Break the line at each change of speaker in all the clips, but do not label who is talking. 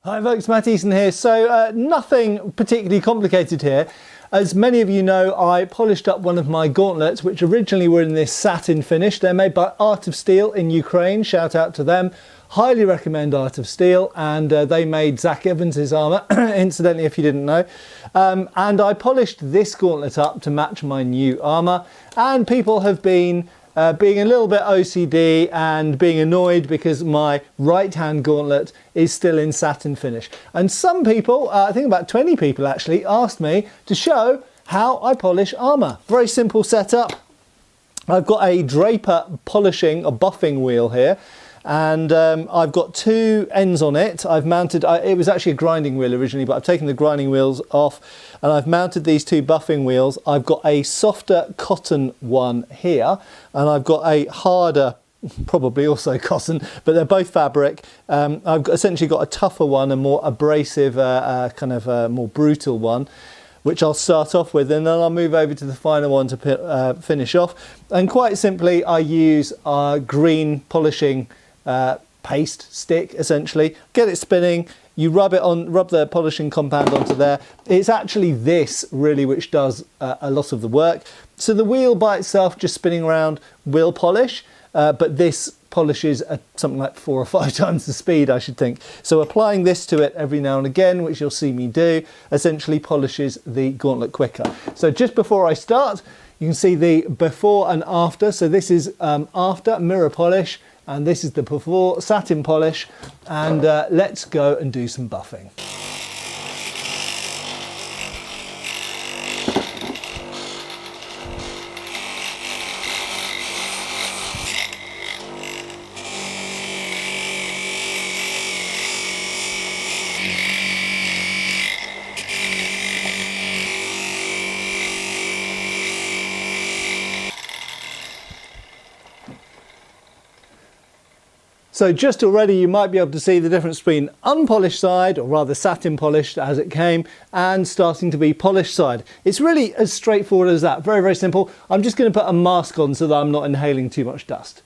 Hi folks, Matt Easton here. So nothing particularly complicated here. As many of you know, I polished up one of my gauntlets, which originally were in this satin finish. They're made by Art of Steel in Ukraine. Shout out to them. Highly recommend Art of Steel. And they made Zach Evans' armour, incidentally, if you didn't know. And I polished this gauntlet up to match my new armour. And people have been being a little bit OCD and being annoyed because my right hand gauntlet is still in satin finish. And some people, I think about 20 people actually, asked me to show how I polish armour. Very simple setup. I've got a Draper polishing, a buffing wheel here. And I've got two ends on it. I've mounted, it was actually a grinding wheel originally, but I've taken the grinding wheels off and I've mounted these two buffing wheels. I've got a softer cotton one here and I've got a harder, probably also cotton, but they're both fabric. I've essentially got a tougher one, a more abrasive, more brutal one, which I'll start off with, and then I'll move over to the final one to finish off. And quite simply, I use green polishing paste stick, essentially. Get it spinning, you rub the polishing compound onto there. It's actually this really which does a lot of the work. So the wheel by itself just spinning around will polish, but this polishes at something like 4 or 5 times the speed, I should think. So applying this to it every now and again, which you'll see me do, essentially polishes the gauntlet quicker. So just before I start, you can see the before and after. So this is after mirror polish, and this is the before satin polish. And let's go and do some buffing. So just already you might be able to see the difference between unpolished side, or rather satin polished as it came, and starting to be polished side. It's really as straightforward as that. Very, very simple. I'm just going to put a mask on so that I'm not inhaling too much dust.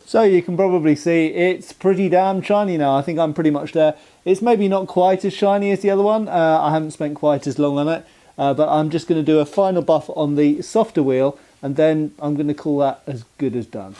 So you can probably see it's pretty damn shiny now. I think I'm pretty much there. It's maybe not quite as shiny as the other one. I haven't spent quite as long on it, but I'm just going to do a final buff on the softer wheel, and then I'm going to call that as good as done.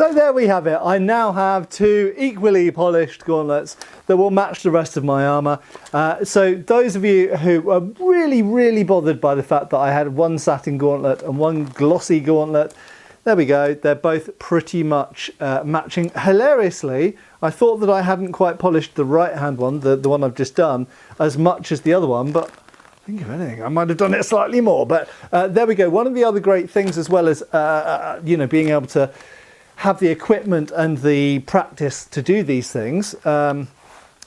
So there we have it. I now have two equally polished gauntlets that will match the rest of my armour. So those of you who are really bothered by the fact that I had one satin gauntlet and one glossy gauntlet, there we go. They're both pretty much matching. Hilariously, I thought that I hadn't quite polished the right hand one, the one I've just done, as much as the other one, but think of anything, I might have done it slightly more. But there we go. One of the other great things, as well as you know, being able to have the equipment and the practice to do these things. And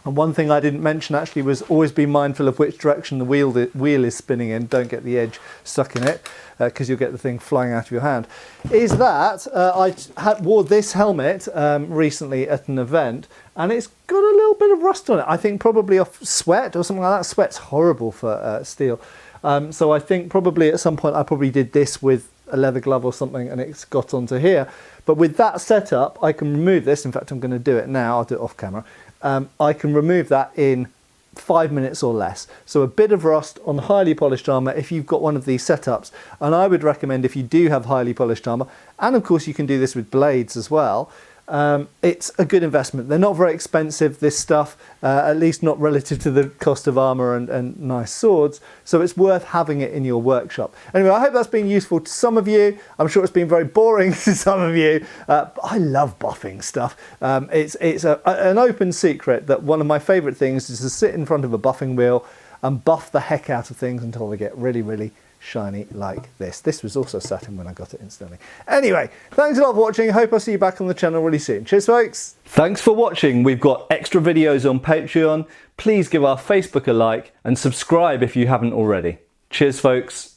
one thing I didn't mention actually was always be mindful of which direction the wheel is spinning in. Don't get the edge stuck in it because you'll get the thing flying out of your hand. Is that I wore this helmet recently at an event, and it's got a little bit of rust on it. I think probably off sweat or something like that. Sweat's horrible for steel. So I think probably at some point I probably did this with a leather glove or something and it's got onto here. But with that setup, I can remove this. In fact, I'm going to do it now. I'll do it off camera. I can remove that in 5 minutes or less. So a bit of rust on highly polished armour if you've got one of these setups. And I would recommend, if you do have highly polished armour, and of course you can do this with blades as well, it's a good investment. They're not very expensive, this stuff, at least not relative to the cost of armour and nice swords, so it's worth having it in your workshop. Anyway, I hope that's been useful to some of you. I'm sure it's been very boring to some of you. I love buffing stuff. It's an open secret that one of my favourite things is to sit in front of a buffing wheel and buff the heck out of things until they get really shiny like this. This was also satin when I got it instantly. Anyway, thanks a lot for watching. Hope I'll see you back on the channel really soon. Cheers, folks. Thanks for watching. We've got extra videos on Patreon. Please give our Facebook a like and subscribe if you haven't already. Cheers, folks.